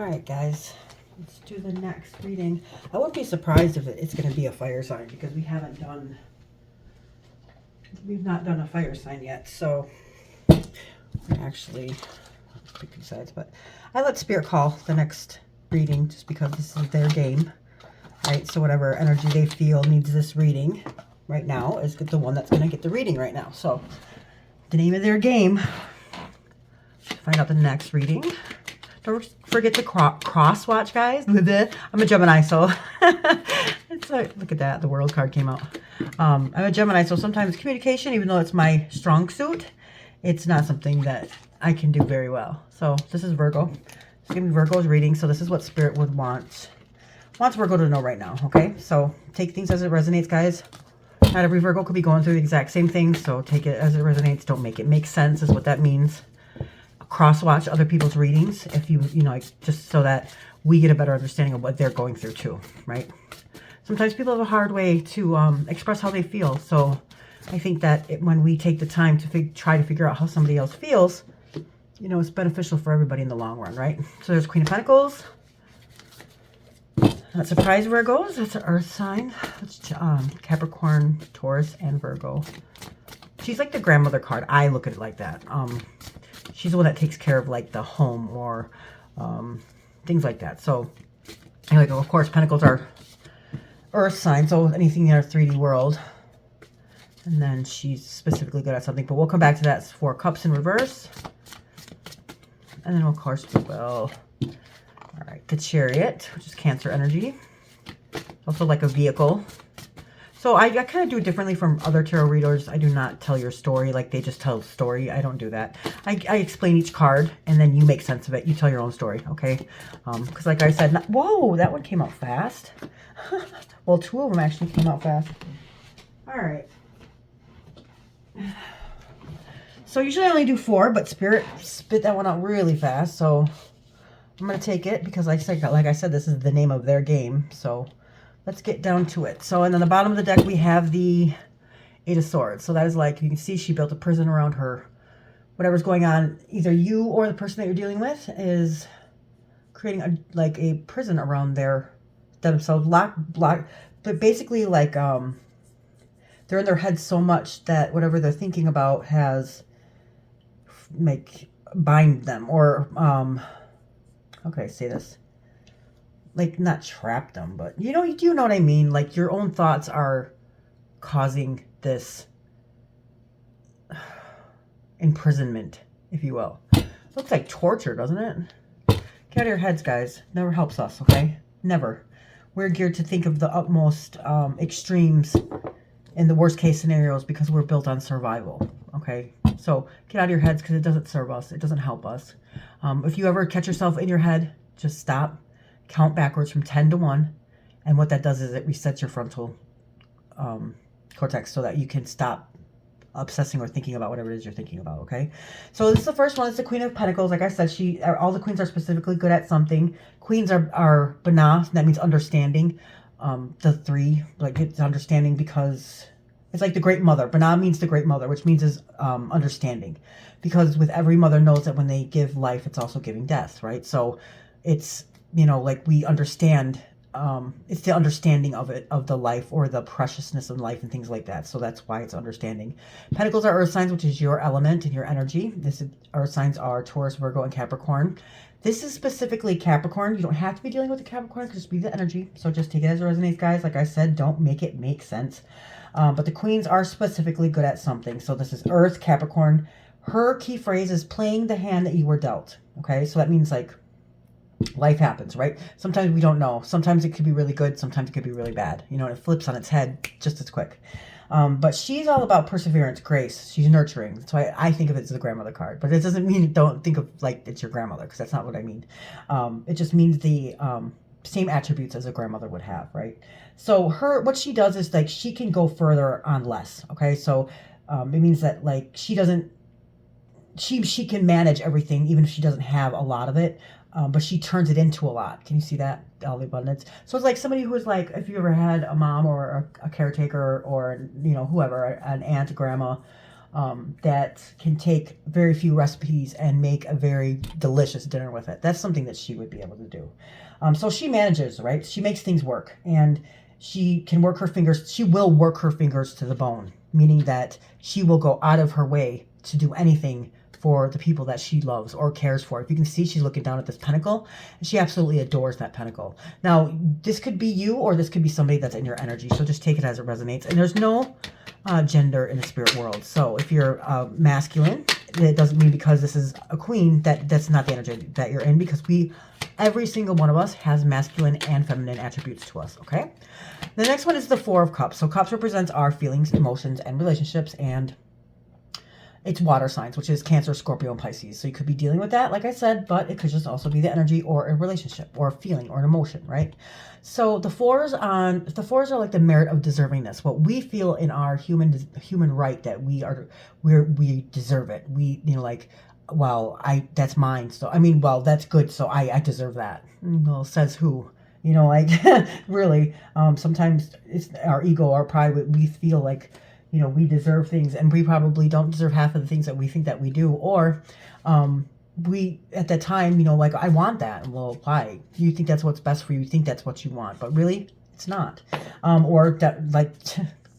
right, guys. Let's do the next reading. I wouldn't be surprised if it's going to be a fire sign because we've not done a fire sign yet. So actually, pick two sides, but I let Spirit call the next reading just because this is their game, right? So whatever energy they feel needs this reading right now is the one that's going to get the reading right now. So the name of their game, find out the next reading. Don't forget to cross watch, guys. I'm a Gemini, so it's like, look at that. The World card came out. I'm a Gemini, so sometimes communication, even though it's my strong suit, it's not something that I can do very well. So this is Virgo. It's gonna be Virgo's reading. So this is what Spirit would wants Virgo to know right now. Okay, so take things as it resonates, guys. Not every Virgo could be going through the exact same thing, so take it as it resonates. Don't make it make sense, is what that means. Cross watch other people's readings if you know, just so that we get a better understanding of what they're going through too, right? Sometimes people have a hard way to express how they feel. So I think that when we take the time to try to figure out how somebody else feels, you know, it's beneficial for everybody in the long run, right? So there's Queen of Pentacles. Not surprised, Virgos. That's an earth sign. That's Capricorn, Taurus, and Virgo. She's like the grandmother card. I look at it like that. She's the one that takes care of like the home or things like that. So, like, of course, Pentacles are earth signs, so anything in our 3D world. And then she's specifically good at something, but we'll come back to that. It's 4 Cups in reverse. And then, of course, we will. All right, the Chariot, which is Cancer energy. Also like a vehicle. So I kind of do it differently from other tarot readers. I do not tell your story like they just tell a story. I don't do that. I explain each card, and then you make sense of it. You tell your own story, okay? Because like I said, whoa, that one came out fast. Well, 2 of them actually came out fast. All right. So usually I only do 4, but Spirit spit that one out really fast. So I'm going to take it because like I said, this is the name of their game. So let's get down to it. So, and on the bottom of the deck, we have the 8 of Swords. So that is like, you can see she built a prison around her. Whatever's going on, either you or the person that you're dealing with is creating a prison around themselves, block. But basically like, they're in their head so much that whatever they're thinking about has bind them or, how can I say this? Like, not trap them, but you know what I mean? Like, your own thoughts are causing this imprisonment, if you will. Looks like torture, doesn't it? Get out of your heads, guys. Never helps us, okay? Never. We're geared to think of the utmost extremes in the worst case scenarios because we're built on survival, okay? So get out of your heads because it doesn't serve us. It doesn't help us. If you ever catch yourself in your head, just stop. Count backwards from 10 to 1. And what that does is it resets your frontal cortex so that you can stop obsessing or thinking about whatever it is you're thinking about, okay? So this is the first one. It's the Queen of Pentacles. Like I said, all the queens are specifically good at something. Queens are Bana, that means understanding. The 3, like, it's understanding because it's like the Great Mother. Bana means the Great Mother, which means is understanding. Because with every mother knows that when they give life, it's also giving death, right? So it's, you know, like we understand, it's the understanding of it, of the life or the preciousness of life and things like that. So that's why it's understanding. Pentacles are earth signs, which is your element and your energy. Earth signs are Taurus, Virgo, and Capricorn. This is specifically Capricorn. You don't have to be dealing with the Capricorn, just be the energy. So just take it as it resonates, guys. Like I said, don't make it make sense. But the queens are specifically good at something. So this is Earth, Capricorn. Her key phrase is playing the hand that you were dealt. Okay, so that means like life happens, right? Sometimes we don't know. Sometimes it could be really good. Sometimes it could be really bad. You know, it flips on its head just as quick. But she's all about perseverance, grace. She's nurturing. So I think of it as the grandmother card. But it doesn't mean don't think of like it's your grandmother, because that's not what I mean. It just means the same attributes as a grandmother would have, right? So what she does is like she can go further on less, okay? So it means that like she can manage everything even if she doesn't have a lot of it. But she turns it into a lot. Can you see that? All the abundance. So it's like somebody who is like, if you ever had a mom or a caretaker or, you know, whoever, an aunt, a grandma, that can take very few recipes and make a very delicious dinner with it. That's something that she would be able to do. So she manages, right? She makes things work, and she can work her fingers. She will work her fingers to the bone, meaning that she will go out of her way to do anything for the people that she loves or cares for. If you can see, she's looking down at this pentacle, and she absolutely adores that pentacle. Now, this could be you, or this could be somebody that's in your energy, so just take it as it resonates. And there's no gender in the spirit world. So if you're masculine, it doesn't mean because this is a queen that's not the energy that you're in, because every single one of us has masculine and feminine attributes to us, okay? The next one is the Four of Cups. So cups represents our feelings, emotions, and relationships, and it's water signs, which is Cancer, Scorpio, and Pisces. So you could be dealing with that, like I said, but it could just also be the energy or a relationship or a feeling or an emotion, right? So the fours are like the merit of deservingness. What we feel in our human right that we deserve it. We, like, well, that's mine. So, well, that's good. So I deserve that. Well, says who? Like, really, sometimes it's our ego, our pride. We feel like, we deserve things, and we probably don't deserve half of the things that we think that we do. Or we, at that time, like, I want that. Well, why? You think that's what's best for you. You think that's what you want, but really, it's not. Or that, like,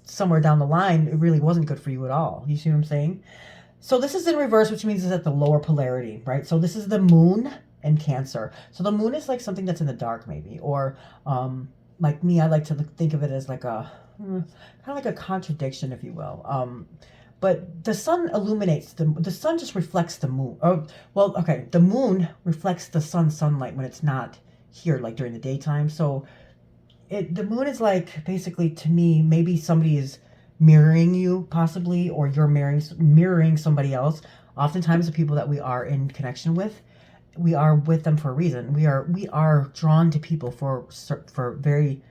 somewhere down the line, it really wasn't good for you at all. You see what I'm saying? So this is in reverse, which means it's at the lower polarity, right? So this is the moon and Cancer. So the moon is like something that's in the dark, maybe. Or like me, I like to think of it as like kind of like a contradiction, if you will. But the sun illuminates, the sun just reflects the moon. Oh, well, okay, the moon reflects the sunlight when it's not here, like during the daytime. So the moon is like, basically, to me, maybe somebody is mirroring you, possibly, or you're mirroring somebody else. Oftentimes the people that we are in connection with, we are with them for a reason. We are drawn to people for very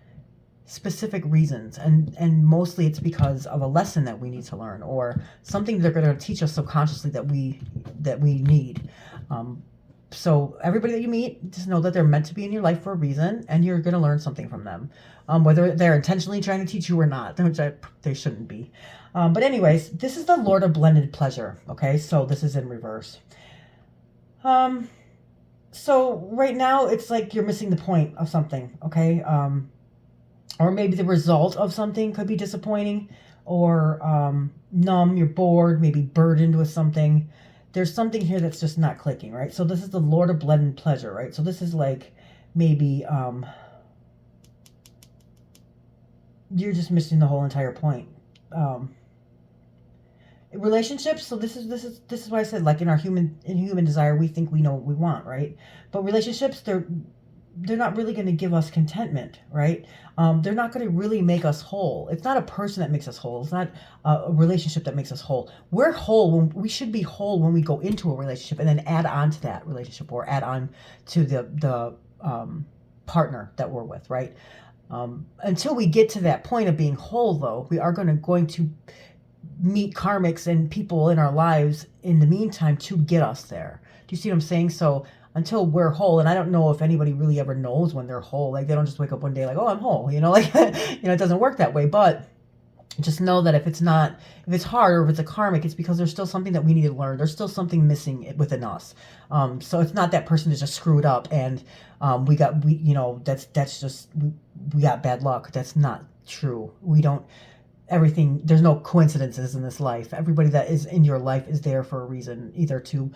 specific reasons, and mostly it's because of a lesson that we need to learn, or something they're going to teach us subconsciously that we need. So everybody that you meet, just know that they're meant to be in your life for a reason, and you're going to learn something from them, whether they're intentionally trying to teach you or not, which they shouldn't be. But anyways, this is the Lord of Blended Pleasure. Okay, so this is in reverse. So right now it's like you're missing the point of something. Okay. Or maybe the result of something could be disappointing, or numb, you're bored, maybe burdened with something. There's something here that's just not clicking, right? So this is the Lord of Blended Pleasure, right? So this is like maybe you're just missing the whole entire point. Relationships, so this is why I said, like, in human desire, we think we know what we want, right? But relationships, they're not really going to give us contentment, right? They're not going to really make us whole. It's not a person that makes us whole. It's not a relationship that makes us whole. We're whole we should be whole when we go into a relationship, and then add on to that relationship, or add on to the partner that we're with, right? Until we get to that point of being whole, though, we are going to meet karmics and people in our lives in the meantime to get us there. Do you see what I'm saying? So until we're whole, and I don't know if anybody really ever knows when they're whole. Like, they don't just wake up one day like, oh, I'm whole, like, it doesn't work that way. But just know that if it's hard, or if it's a karmic, it's because there's still something that we need to learn. There's still something missing within us. So it's not that person is just screwed up and we got bad luck. That's not true. There's no coincidences in this life. Everybody that is in your life is there for a reason, either to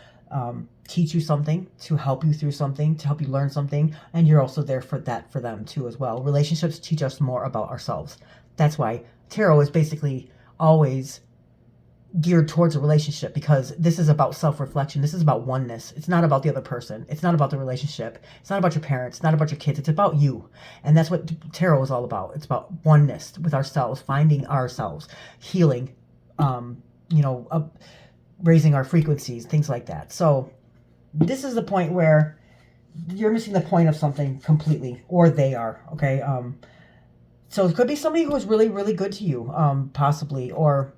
teach you something, to help you through something, to help you learn something, and you're also there for them too as well. Relationships teach us more about ourselves. That's why tarot is basically always geared towards a relationship, because this is about self-reflection. This is about oneness. It's not about the other person. It's not about the relationship. It's not about your parents. It's not about your kids. It's about you. And that's what tarot is all about. It's about oneness with ourselves, finding ourselves, healing, raising our frequencies, things like that. So this is the point where you're missing the point of something completely, or they are, okay? So it could be somebody who is really, really good to you, possibly, or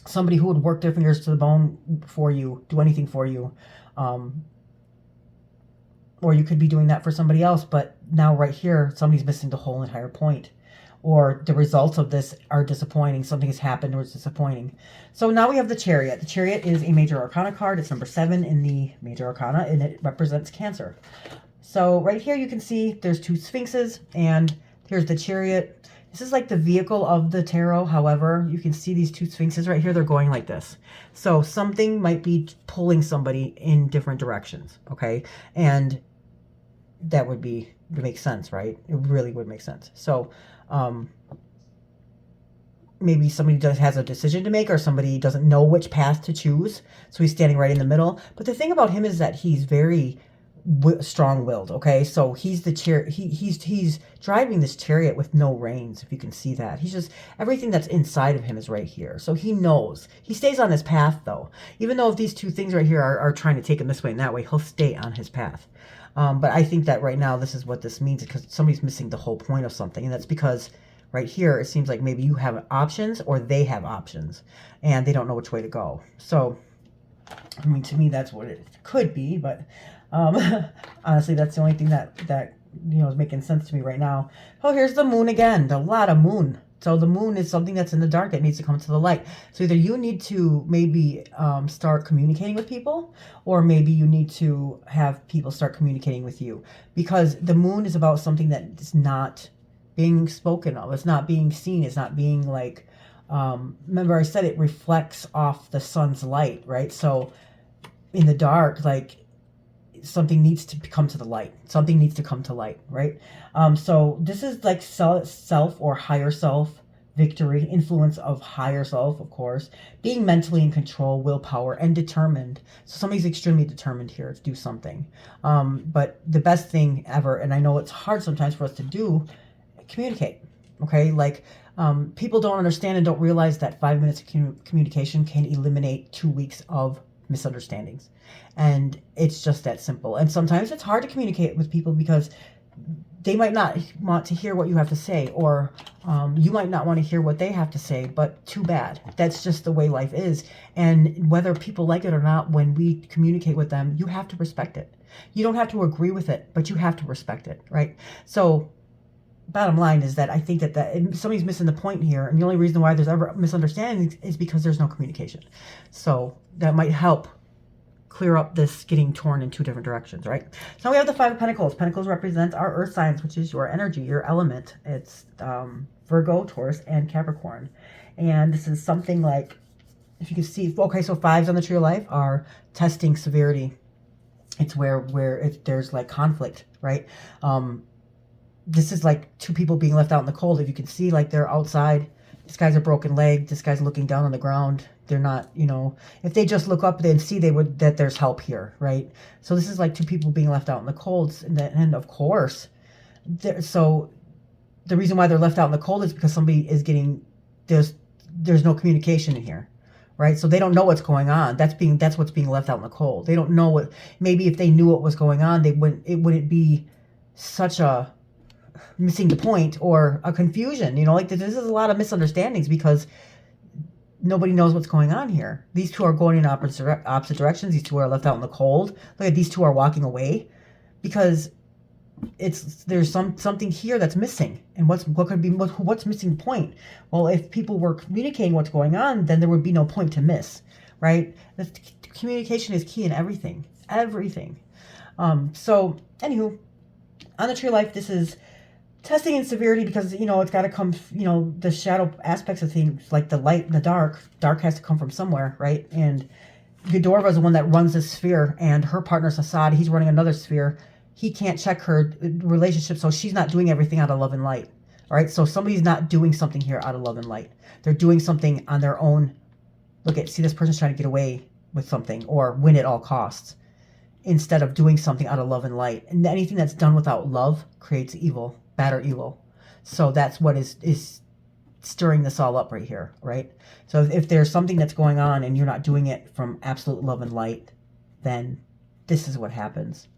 somebody who would work their fingers to the bone for you, do anything for you. Or you could be doing that for somebody else, but now right here, somebody's missing the whole entire point. or the results of this are disappointing. Something has happened or it's disappointing. So now we have the Chariot. The Chariot is a Major Arcana card. It's number 7 in the Major Arcana, and it represents Cancer. So right here you can see there's 2 Sphinxes, and here's the Chariot. This is like the vehicle of the tarot. However, you can see these 2 Sphinxes right here. They're going like this. So something might be pulling somebody in different directions, okay? And that would make sense, right? It really would make sense. So maybe somebody has a decision to make, or somebody doesn't know which path to choose. So he's standing right in the middle. But the thing about him is that he's very strong-willed, okay? So he's the he's driving this chariot with no reins, if you can see that. He's just, everything that's inside of him is right here. So he knows. He stays on his path, though. Even though if these 2 things right here are trying to take him this way and that way, he'll stay on his path. But I think that right now this is what this means, because somebody's missing the whole point of something. And that's because right here it seems like maybe you have options or they have options and they don't know which way to go. So, I mean, to me, that's what it could be. But honestly, that's the only thing that you know is making sense to me right now. Oh, here's the moon again. A lot of moon. So the moon is something that's in the dark that needs to come to the light. So either you need to maybe start communicating with people, or maybe you need to have people start communicating with you. Because the moon is about something that is not being spoken of. It's not being seen. It's not being like, remember I said it reflects off the sun's light, right? So in the dark, like, something needs to come to the light. Something needs to come to light, right? So this is like self or higher self, victory, influence of higher self, of course, being mentally in control, willpower, and determined. So somebody's extremely determined here to do something. But the best thing ever, and I know it's hard sometimes for us to do, communicate, okay? Like, people don't understand and don't realize that 5 minutes of communication can eliminate 2 weeks of misunderstandings. And it's just that simple. And sometimes it's hard to communicate with people because they might not want to hear what you have to say, or you might not want to hear what they have to say, but too bad. That's just the way life is. And whether people like it or not, when we communicate with them, you have to respect it. You don't have to agree with it, but you have to respect it, right? So bottom line is that I think that somebody's missing the point here, and the only reason why there's ever misunderstandings is because there's no communication. So that might help clear up this getting torn in 2 different directions, right? So we have the 5 of Pentacles. Pentacles represents our earth signs, which is your energy, your element. It's Virgo, Taurus, and Capricorn. And this is something like, if you can see, okay, so 5s on the tree of life are testing severity. It's where there's like conflict, right? This is like 2 people being left out in the cold. If you can see, like, they're outside. This guy's a broken leg. This guy's looking down on the ground. They're not, you know, if they just look up and see, that there's help here, right? So this is like 2 people being left out in the cold. And of course, so the reason why they're left out in the cold is because somebody is getting, there's no communication in here, right? So they don't know what's going on. That's what's being left out in the cold. They don't know what, maybe if they knew what was going on, it wouldn't be such a missing the point or a confusion, you know, like this is a lot of misunderstandings because nobody knows what's going on here. These 2 are going in opposite directions. These 2 are left out in the cold. Look at these 2 are walking away because there's something here that's missing. And what's missing the point? Well, if people were communicating what's going on, then there would be no point to miss, right? The communication is key in everything. So anywho, on the tree of life, this is testing and severity because, you know, it's got to come, you know, the shadow aspects of things like the light and the dark. Dark has to come from somewhere, right? And Godorva is the one that runs this sphere, and her partner's Assad. He's running another sphere. He can't check her relationship, so she's not doing everything out of love and light, all right? So somebody's not doing something here out of love and light. They're doing something on their own. See, this person's trying to get away with something or win at all costs instead of doing something out of love and light. And anything that's done without love creates evil. Bad or evil. So that's what is stirring this all up right here, right? So if there's something that's going on and you're not doing it from absolute love and light, then this is what happens.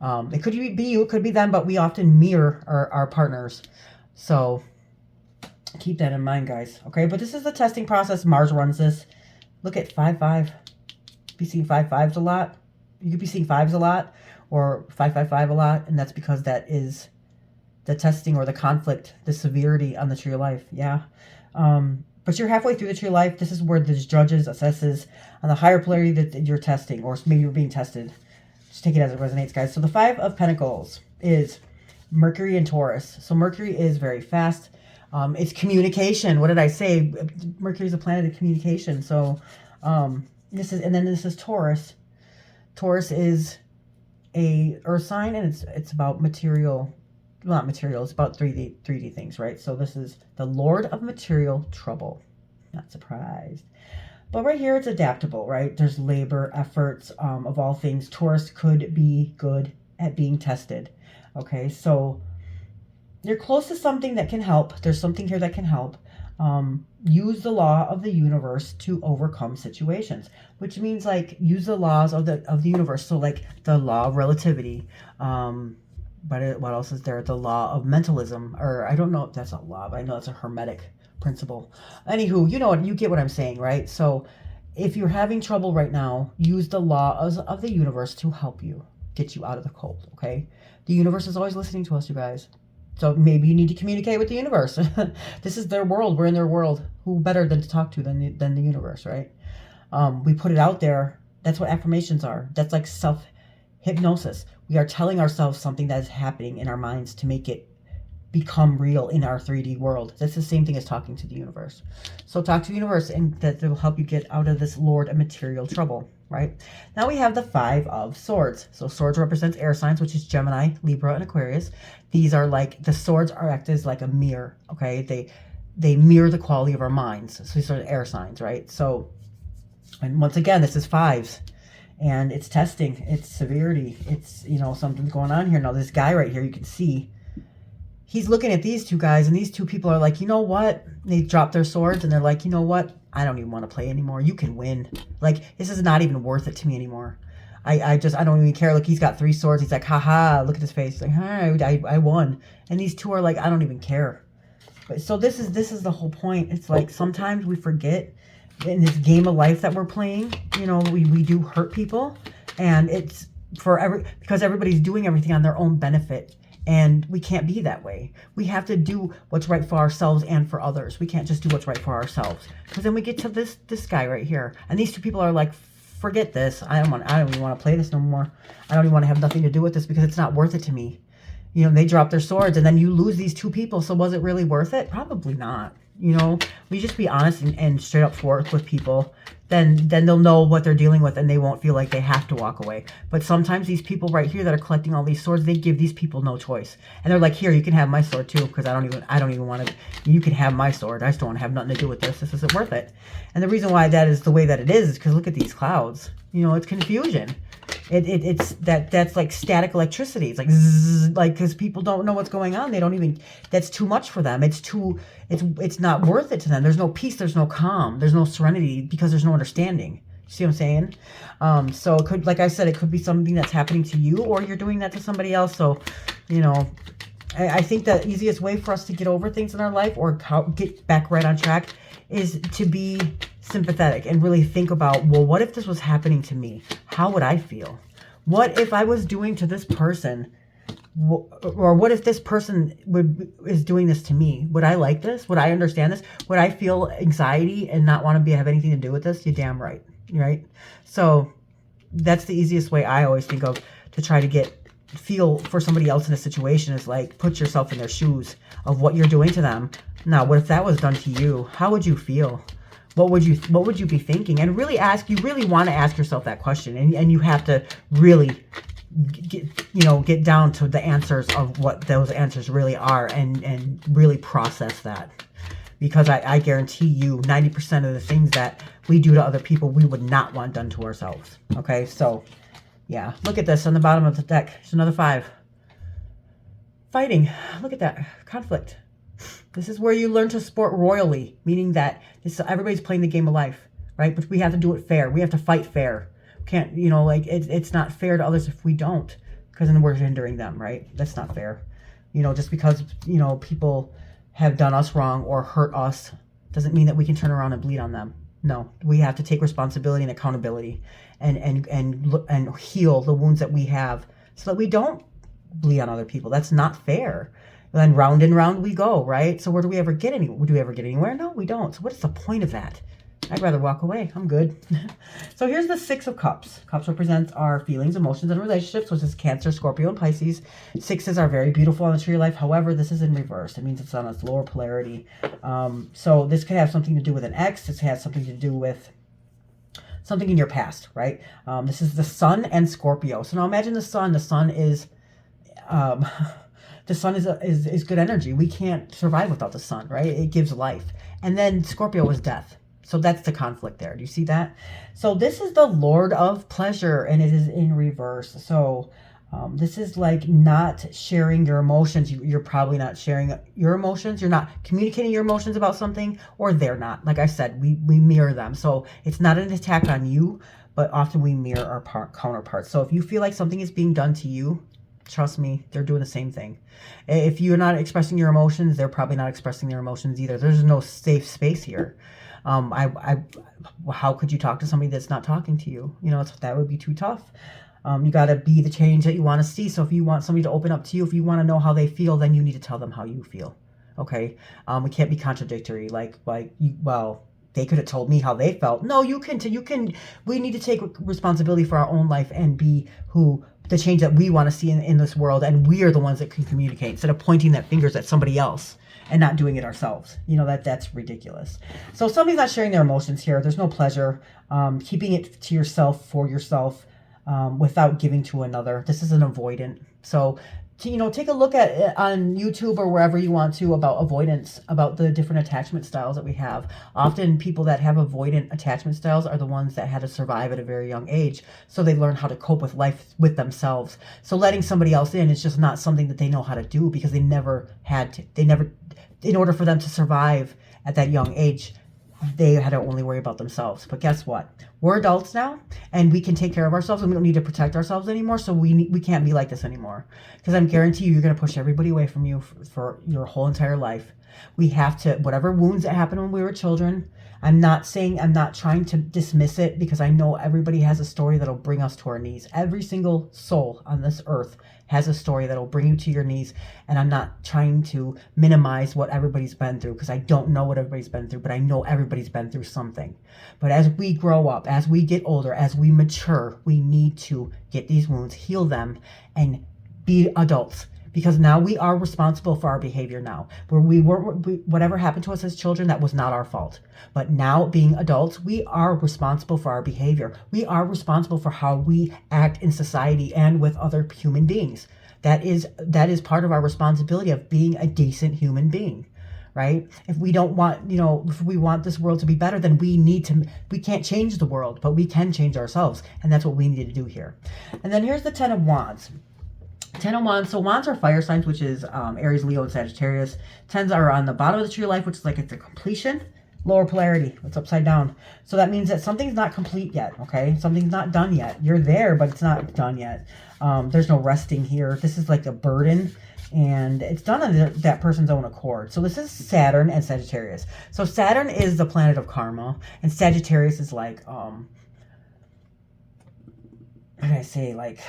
It could be you, it could be them, but we often mirror our partners. So keep that in mind, guys. Okay, but this is the testing process. Mars runs this. Look at 5-5. Be seeing 5-5s a lot. You could be seeing 5s a lot or 5-5-5 a lot, and that's because that is the testing or the conflict, the severity on the tree of life. Yeah. But you're halfway through the tree of life. This is where the judges assesses on the higher polarity that you're testing, or maybe you're being tested. Just take it as it resonates, guys. So the Five of Pentacles is Mercury and Taurus. So Mercury is very fast. It's communication. What did I say? Mercury is a planet of communication. So this is Taurus. Taurus is a earth sign, and it's about material. Well, not material, it's about 3D things, right? So this is the Lord of Material Trouble. Not surprised. But right here, it's adaptable, right? There's labor, efforts, of all things. Taurus could be good at being tested. Okay, so you're close to something that can help. There's something here that can help. Use the law of the universe to overcome situations, which means like use the laws of the universe. So like the law of relativity, but what else is there? The law of mentalism, or I don't know if that's a law, but I know it's a hermetic principle. Anywho, you get what I'm saying, right? So if you're having trouble right now, use the law of the universe to help you, get you out of the cold, okay? The universe is always listening to us, you guys. So maybe you need to communicate with the universe. This is their world. We're in their world. Who better than to talk to than the universe, right? We put it out there. That's what affirmations are. That's like self-hypnosis. We are telling ourselves something that is happening in our minds to make it become real in our 3D world. That's the same thing as talking to the universe. So talk to the universe, and that will help you get out of this Lord of Material Trouble, right? Now we have the Five of Swords. So swords represents air signs, which is Gemini, Libra, and Aquarius. These are like, the swords are act as like a mirror, okay? They mirror the quality of our minds. So these are air signs, right? So, and once again, this is fives. And it's testing, it's severity, it's, something's going on here. Now, this guy right here, you can see, he's looking at these two guys, and these two people are like, you know what? They drop their swords, and they're like, you know what? I don't even want to play anymore. You can win. Like, this is not even worth it to me anymore. I don't even care. Look, he's got 3 swords. He's like, haha, look at his face. He's like, hi, I won. And these two are like, I don't even care. But so this is the whole point. It's like, sometimes we forget in this game of life that we're playing, we do hurt people, and it's because everybody's doing everything on their own benefit, and we can't be that way. We have to do what's right for ourselves and for others. We can't just do what's right for ourselves, because then we get to this guy right here, and these two people are like, forget this. I don't even want to play this no more. I don't even want to have nothing to do with this because it's not worth it to me. They drop their swords, and then you lose these two people. So was it really worth it? Probably not. We just be honest and straight up forth with people. Then they'll know what they're dealing with, and they won't feel like they have to walk away. But sometimes these people right here that are collecting all these swords, they give these people no choice. And they're like, here, you can have my sword too, because I don't even want to, you can have my sword. I just don't want to have nothing to do with this. This isn't worth it. And the reason why that is the way that it is because look at these clouds. It's confusion. That's like static electricity. It's like zzz, like, because people don't know what's going on. They don't even, that's too much for them. It's not worth it to them. There's no peace, there's no calm, there's no serenity, because there's no understanding. You see what I'm saying? So it could, like I said, it could be something that's happening to you, or you're doing that to somebody else. So, I think the easiest way for us to get over things in our life, or get back right on track, is to be sympathetic and really think about, well, what if this was happening to me? How would I feel? What if I was doing to this person, or what if this person is doing this to me? Would I like this? Would I understand this? Would I feel anxiety and not want to have anything to do with this? You're damn right, right? So that's the easiest way I always think of to try to feel for somebody else in a situation, is like, put yourself in their shoes of what you're doing to them. Now, what if that was done to you? How would you feel? What would you be thinking? And really you really want to ask yourself that question, and you have to really get down to the answers of what those answers really are, and really process that. Because I guarantee you 90% of the things that we do to other people, we would not want done to ourselves. Okay, so yeah, look at this on the bottom of the deck. There's another 5. Fighting. Look at that. Conflict. This is where you learn to sport royally, meaning that everybody's playing the game of life, right? But we have to do it fair. We have to fight fair. Can't, it's not fair to others if we don't, because then we're hindering them, right? That's not fair. Just because, people have done us wrong or hurt us doesn't mean that we can turn around and bleed on them. No, we have to take responsibility and accountability and heal the wounds that we have, so that we don't bleed on other people. That's not fair. then round and round we go, right? So where do we ever get do we ever get anywhere? No, we don't. So what's the point of that? I'd rather walk away. I'm good. So here's the Six of Cups. Cups represents our feelings, emotions, and relationships, which is Cancer, Scorpio, and Pisces. Sixes are very beautiful on the tree of life. However, this is in reverse. It means it's on its lower polarity. So this could have something to do with an ex. This has something to do with something in your past, right? This is the Sun and Scorpio. So now imagine the Sun. The Sun is... the sun is good energy. We can't survive without the sun, right? It gives life. And then Scorpio is death. So that's the conflict there. Do you see that? So this is the Lord of Pleasure, and it is in reverse. So this is like not sharing your emotions. You're probably not sharing your emotions. You're not communicating your emotions about something, or they're not. Like I said, we mirror them. So it's not an attack on you, but often we mirror our counterparts. So if you feel like something is being done to you, trust me, they're doing the same thing. If you're not expressing your emotions, they're probably not expressing their emotions either. There's no safe space here. How could you talk to somebody that's not talking to you? You know, that would be too tough. You got to be the change that you want to see. So if you want somebody to open up to you, if you want to know how they feel, then you need to tell them how you feel. Okay? We can't be contradictory. Well, they could have told me how they felt. No, you can. We need to take responsibility for our own life and be the change that we want to see in this world. And we are the ones that can communicate instead of pointing that fingers at somebody else and not doing it ourselves. You know, that's ridiculous. So somebody's not sharing their emotions here. There's no pleasure. Keeping it to yourself, for yourself, without giving to another. This is an avoidant. So, take a look at it on YouTube or wherever you want to about avoidance, about the different attachment styles that we have. Often people that have avoidant attachment styles are the ones that had to survive at a very young age. So they learn how to cope with life with themselves. So letting somebody else in is just not something that they know how to do because they never had to. In order for them to survive at that young age, they had to only worry about themselves. But guess what? We're adults now, and we can take care of ourselves, and we don't need to protect ourselves anymore. So we can't be like this anymore. Because I'm guarantee you're going to push everybody away from you for your whole entire life. We have to, whatever wounds that happened when we were children, I'm not trying to dismiss it because I know everybody has a story that'll bring us to our knees. Every single soul on this earth has a story that'll bring you to your knees. And I'm not trying to minimize what everybody's been through because I don't know what everybody's been through, but I know everybody's been through something. But as we grow up, as we get older, as we mature, we need to get these wounds, heal them, and be adults. Because now we are responsible for our behavior now. Whatever happened to us as children, that was not our fault. But now, being adults, we are responsible for our behavior. We are responsible for how we act in society and with other human beings. That is part of our responsibility of being a decent human being, right? If we don't want, if we want this world to be better, then we can't change the world, but we can change ourselves. And that's what we need to do here. And then here's the Ten of Wands. Ten of Wands. So wands are fire signs, which is Aries, Leo, and Sagittarius. Tens are on the bottom of the tree of life, which is like it's a completion. Lower polarity. It's upside down. So that means that something's not complete yet, okay? Something's not done yet. You're there, but it's not done yet. There's no resting here. This is like a burden, and it's done on that person's own accord. So this is Saturn and Sagittarius. So Saturn is the planet of karma, and Sagittarius is like, what did I say? Like...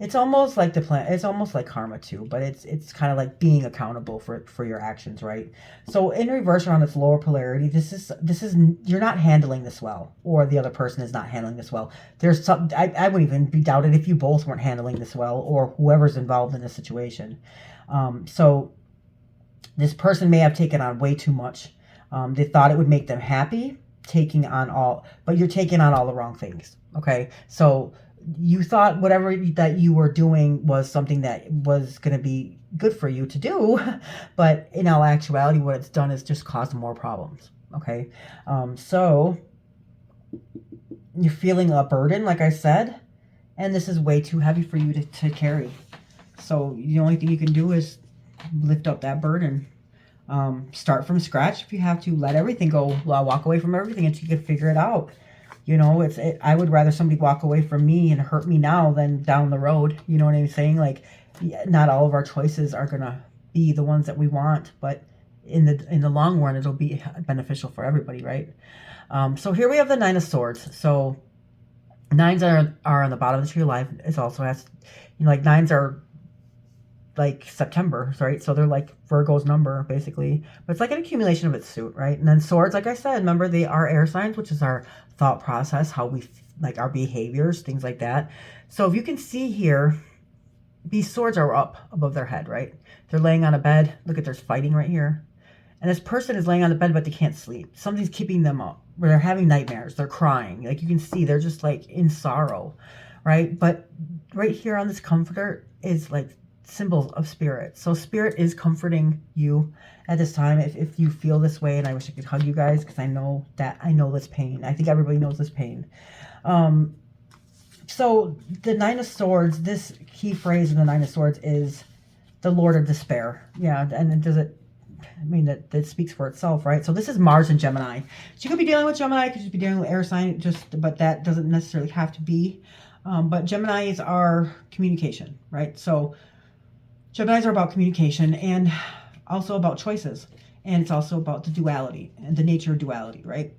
It's almost like it's almost like karma too, but it's kind of like being accountable for your actions, right? So in reverse around its lower polarity, this is you're not handling this well, or the other person is not handling this well. There's some I wouldn't even be doubted if you both weren't handling this well, or whoever's involved in this situation. So this person may have taken on way too much. They thought it would make them happy, but you're taking on all the wrong things. Okay, so you thought whatever that you were doing was something that was going to be good for you to do, but in all actuality, what it's done is just caused more problems. Okay, so you're feeling a burden, like I said, and this is way too heavy for you to carry. So the only thing you can do is lift up that burden. Start from scratch if you have to. Let everything go. Walk away from everything until you can figure it out. I would rather somebody walk away from me and hurt me now than down the road. You know what I'm saying? Like, not all of our choices are going to be the ones that we want, but in the long run, it'll be beneficial for everybody, right? So here we have the Nine of Swords. So nines are on the bottom of the tree of life. It also has, nines are like September, right? So they're like Virgo's number, basically. But it's like an accumulation of its suit, right? And then swords, like I said, remember, they are air signs, which is our thought process, how we, like our behaviors, things like that. So if you can see here, these swords are up above their head, right? They're laying on a bed. Look at, there's fighting right here. And this person is laying on the bed, but they can't sleep. Something's keeping them up. They're having nightmares. They're crying. Like you can see, they're just like in sorrow, right? But right here on this comforter is like symbols of spirit. So spirit is comforting you at this time if you feel this way. And I wish I could hug you guys, because I know this pain. I think everybody knows this pain. So the Nine of Swords, this key phrase in the Nine of Swords is the Lord of Despair. Yeah, and it does it. I mean, that speaks for itself, right? So this is Mars and Gemini. So you could be dealing with Gemini, you could just be dealing with air sign, but that doesn't necessarily have to be. But Geminis are communication, right? So Geminis are about communication and also about choices. And it's also about the duality and the nature of duality, right?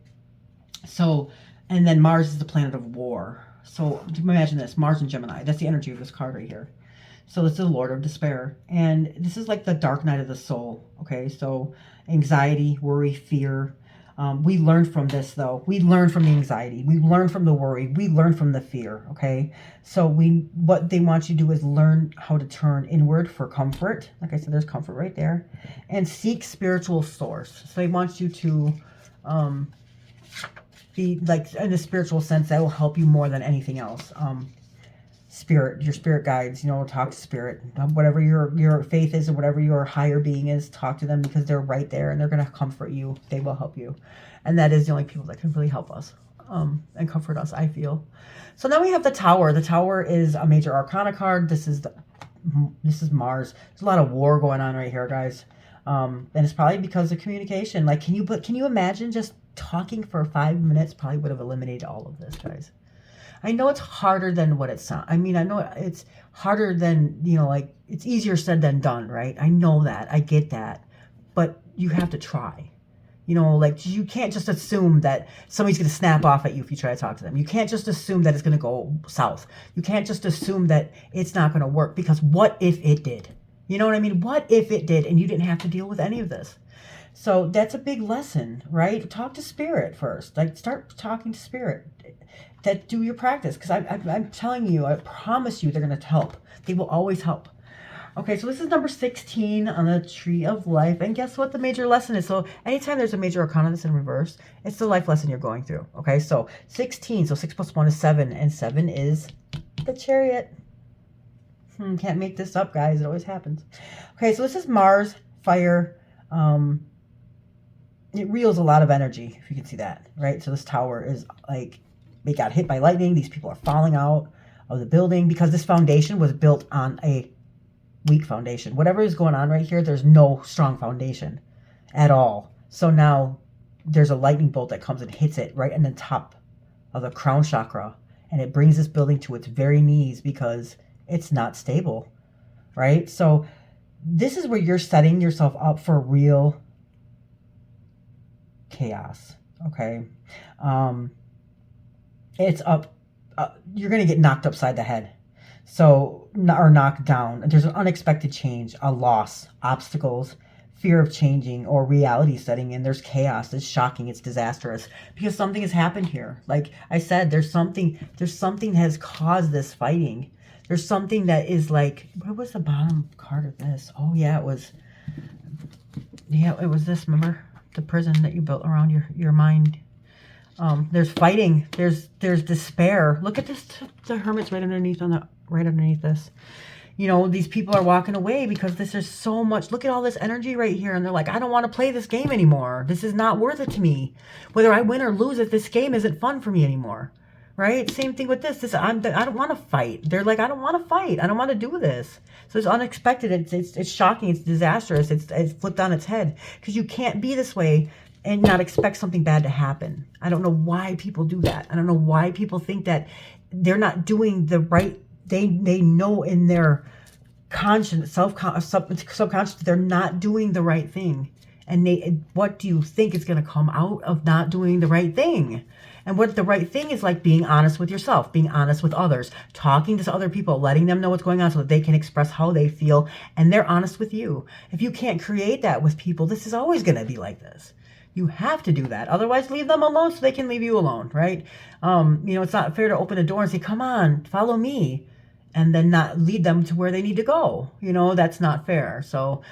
So, and then Mars is the planet of war. So imagine this, Mars and Gemini. That's the energy of this card right here. So this is the Lord of Despair. And this is like the dark night of the soul. Okay, so anxiety, worry, fear. We learn from this, though. We learn from the anxiety. We learn from the worry. We learn from the fear, okay? So what they want you to do is learn how to turn inward for comfort. Like I said, there's comfort right there. And seek spiritual source. So they want you to be like in a spiritual sense that will help you more than anything else. Spirit, your spirit guides, talk to spirit, whatever your faith is or whatever your higher being is, talk to them, because they're right there and they're going to comfort you. They will help you. And that is the only people that can really help us and comfort us, I feel. So now we have the Tower. The Tower is a major arcana card. This is Mars. There's a lot of war going on right here, guys. And it's probably because of communication. Like, can you imagine just talking for 5 minutes? Probably would have eliminated all of this, guys. I know it's harder than what it sounds. I mean, I know it's harder than, like, it's easier said than done, right? I know that. I get that. But you have to try. Like, you can't just assume that somebody's going to snap off at you if you try to talk to them. You can't just assume that it's going to go south. You can't just assume that it's not going to work, because what if it did? You know what I mean? What if it did and you didn't have to deal with any of this? So that's a big lesson, right? Talk to spirit first. Like, start talking to spirit. That do your practice, because I'm telling you, I promise you, they're going to help. They will always help. Okay, so this is number 16 on the Tree of Life. And guess what the major lesson is? So anytime there's a major arcana that's in reverse, it's the life lesson you're going through. Okay, so 16. So 6 plus 1 is 7. And 7 is the Chariot. Can't make this up, guys. It always happens. Okay, so this is Mars, fire. It reels a lot of energy, if you can see that, right? So this tower is like, they got hit by lightning. These people are falling out of the building because this foundation was built on a weak foundation. Whatever is going on right here, there's no strong foundation at all. So now there's a lightning bolt that comes and hits it right in the top of the crown chakra. And it brings this building to its very knees because it's not stable, right? So this is where you're setting yourself up for real chaos, okay? It's up, you're going to get knocked upside the head. So, or knocked down. There's an unexpected change, a loss, obstacles, fear of changing, or reality setting in. There's chaos. It's shocking. It's disastrous because something has happened here. Like I said, there's something that has caused this fighting. There's something that is like, what was the bottom card of this? Oh yeah, it was this, remember? The prison that you built around your mind. There's fighting. There's despair. Look at this. The Hermit's right underneath this. These people are walking away because this is so much. Look at all this energy right here, and they're like, I don't want to play this game anymore. This is not worth it to me. Whether I win or lose it, this game isn't fun for me anymore. Right? Same thing with this. I don't want to fight. They're like, I don't want to fight. I don't want to do this. So it's unexpected. It's shocking. It's disastrous. It's flipped on its head because you can't be this way and not expect something bad to happen. I don't know why people do that. I don't know why people think that they're not doing the right. They know in their conscience, subconscious, they're not doing the right thing. And what do you think is going to come out of not doing the right thing? And what the right thing is like being honest with yourself, being honest with others, talking to other people, letting them know what's going on so that they can express how they feel and they're honest with you. If you can't create that with people, this is always going to be like this. You have to do that. Otherwise, leave them alone so they can leave you alone, right? It's not fair to open a door and say, come on, follow me, and then not lead them to where they need to go. That's not fair. So,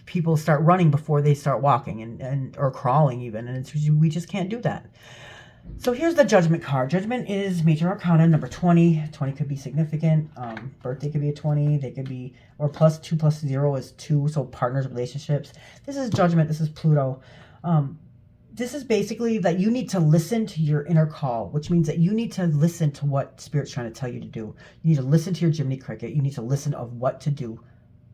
people start running before they start walking and or crawling even, and we just can't do that. So here's the Judgment card. Judgment is major arcana number 20. 20 could be significant. Birthday could be a 20. They could be, or plus 2 plus 0 is 2. So partners, relationships. This is Judgment. This is Pluto. This is basically that you need to listen to your inner call, which means that you need to listen to what Spirit's trying to tell you to do. You need to listen to your Jiminy Cricket. You need to listen of what to do,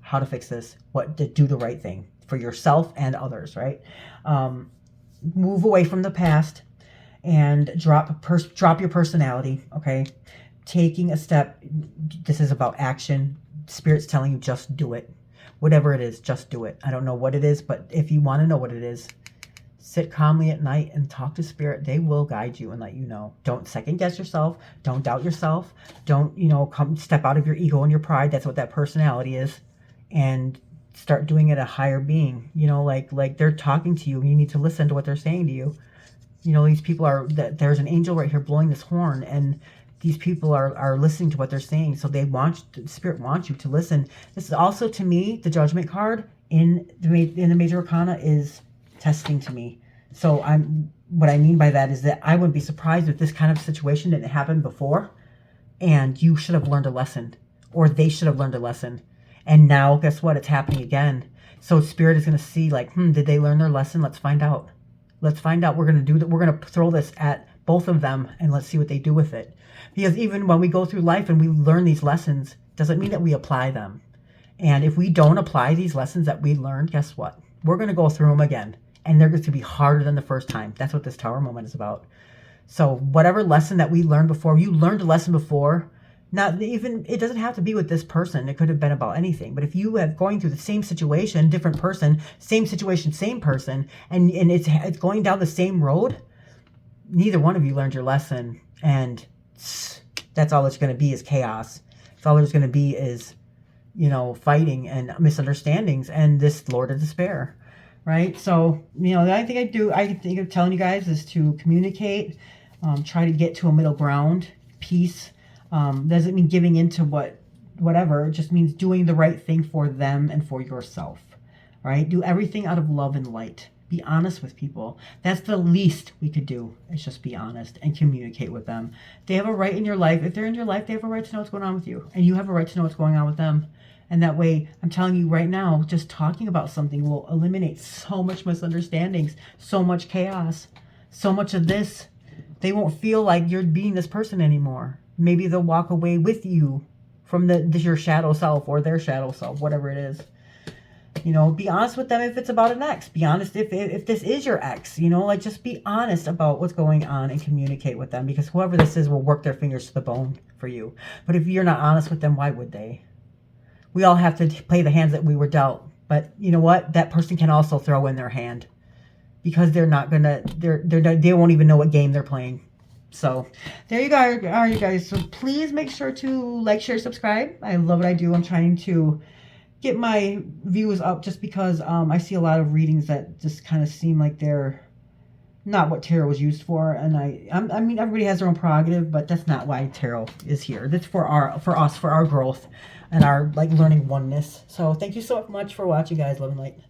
how to fix this, what to do the right thing for yourself and others, right? Move away from the past and drop your personality, okay? Taking a step. This is about action. Spirit's telling you just do it. Whatever it is, just do it. I don't know what it is, but if you want to know what it is, sit calmly at night and talk to Spirit. They will guide you and let you know. Don't second guess yourself. Don't doubt yourself. Don't, come step out of your ego and your pride. That's what that personality is. And start doing it a higher being. Like they're talking to you. You need to listen to what they're saying to you. These people there's an angel right here blowing this horn, and these people are listening to what they're saying. So Spirit wants you to listen. This is also, to me, the Judgment card in the major arcana is testing to me. So what I mean by that is that I wouldn't be surprised if this kind of situation didn't happen before, and you should have learned a lesson, or they should have learned a lesson. And now, guess what? It's happening again. So Spirit is going to see, like, did they learn their lesson? Let's find out. Let's find out. We're going to do that. We're going to throw this at both of them, and let's see what they do with it. Because even when we go through life and we learn these lessons, doesn't mean that we apply them. And if we don't apply these lessons that we learned, guess what? We're going to go through them again. And they're going to be harder than the first time. That's what this Tower moment is about. So whatever lesson that we learned before, you learned a lesson before. Not even, it doesn't have to be with this person. It could have been about anything. But if you have going through the same situation, different person, same situation, same person, and it's going down the same road, neither one of you learned your lesson. And that's all it's going to be is chaos. That's all there's going to be is, fighting and misunderstandings and this Lord of Despair. Right? So, the only thing I think of telling you guys is to communicate, try to get to a middle ground, peace. Doesn't mean giving into whatever. It just means doing the right thing for them and for yourself. Right? Do everything out of love and light. Be honest with people. That's the least we could do. Is just be honest and communicate with them. They have a right in your life. If they're in your life, they have a right to know what's going on with you. And you have a right to know what's going on with them. And that way, I'm telling you right now, just talking about something will eliminate so much misunderstandings, so much chaos, so much of this. They won't feel like you're being this person anymore. Maybe they'll walk away with you from your shadow self or their shadow self, whatever it is. Be honest with them if it's about an ex. Be honest if this is your ex. Just be honest about what's going on and communicate with them, because whoever this is will work their fingers to the bone for you. But if you're not honest with them, why would they? We all have to play the hands that we were dealt. But you know what? That person can also throw in their hand, because they're not gonna. They won't even know what game they're playing. So there you are, you guys. So please make sure to like, share, subscribe. I love what I do. I'm trying to get my views up just because I see a lot of readings that just kind of seem like they're not what tarot was used for. And I mean, everybody has their own prerogative, but that's not why tarot is here. That's for us, for our growth and our learning oneness. So thank you so much for watching, guys. Love and light.